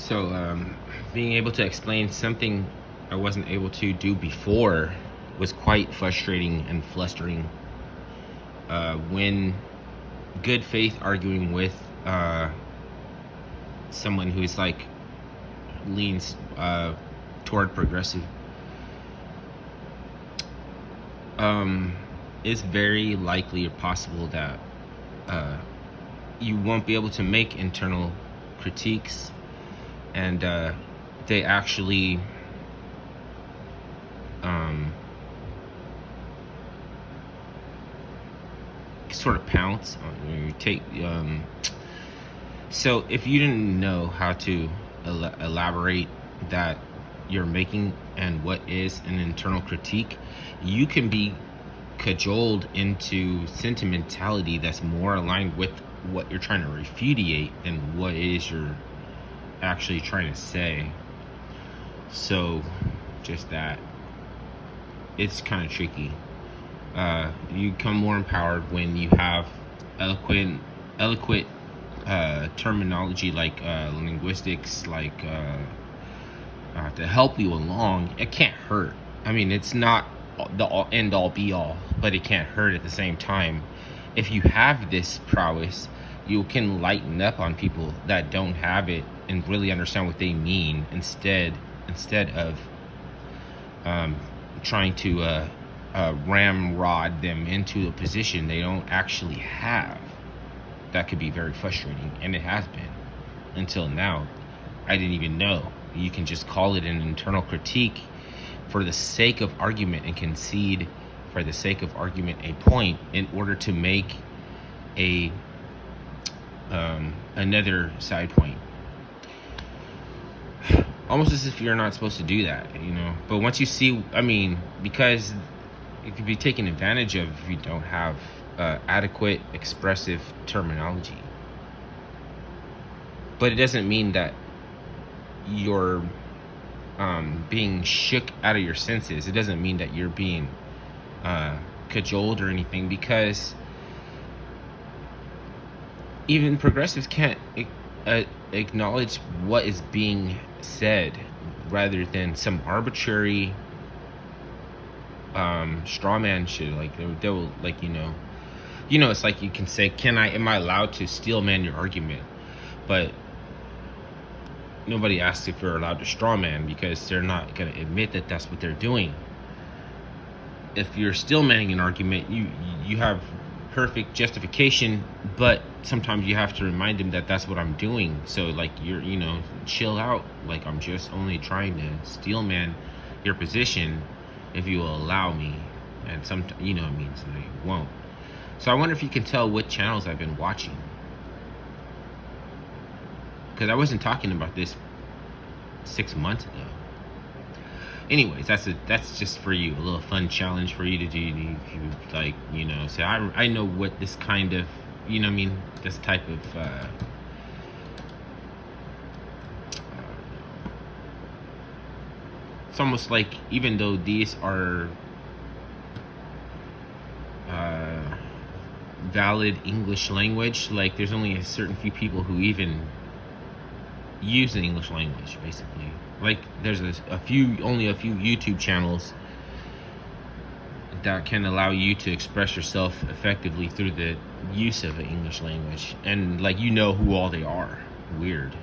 So, being able to explain something I wasn't able to do before was quite frustrating and flustering. When good faith arguing with someone who's like leans toward progressive, it's very likely or possible that uh, you won't be able to make internal critiques, and they actually um, sort of pounce on you. So if you didn't know how to elaborate that you're making and what is an internal critique, you can be cajoled into sentimentality that's more aligned with what you're trying to repudiate than what it is you're actually trying to say. So just that, it's kind of tricky. You become more empowered when you have eloquent terminology like linguistics, like to help you along. It can't hurt. I mean, it's not the end all be all, but it can't hurt at the same time. If you have this prowess, you can lighten up on people that don't have it and really understand what they mean, instead of trying to ramrod them into a position they don't actually have. That could be very frustrating, and it has been until now. I didn't even know. You can just call it an internal critique for the sake of argument and concede for the sake of argument a point in order to make a another side point. Almost as if you're not supposed to do that, you know. But once you see, I mean, because it could be taken advantage of if you don't have adequate expressive terminology. But it doesn't mean that you're being shook out of your senses. It doesn't mean that you're being cajoled or anything, because even progressives can't acknowledge what is being said, rather than some arbitrary straw man shit. Like they will, like, you know, it's like you can say, am I allowed to steel man your argument? But nobody asks if you're allowed to straw man, because they're not going to admit that that's what they're doing. If you're steel manning an argument, you have perfect justification, but sometimes you have to remind them that that's what I'm doing. So like, chill out. Like, I'm just only trying to steel man your position if you will allow me. And sometimes, it means that you won't. So I wonder if you can tell what channels I've been watching, because I wasn't talking about this 6 months ago. Anyways, that's just for you, a little fun challenge for you to do. Like, say, I know what this kind of, this type of it's almost like, even though these are valid English language, like, there's only a certain few people who even use the English language, basically. Like, there's only a few YouTube channels that can allow you to express yourself effectively through the use of the English language, and like, who all they are. Weird.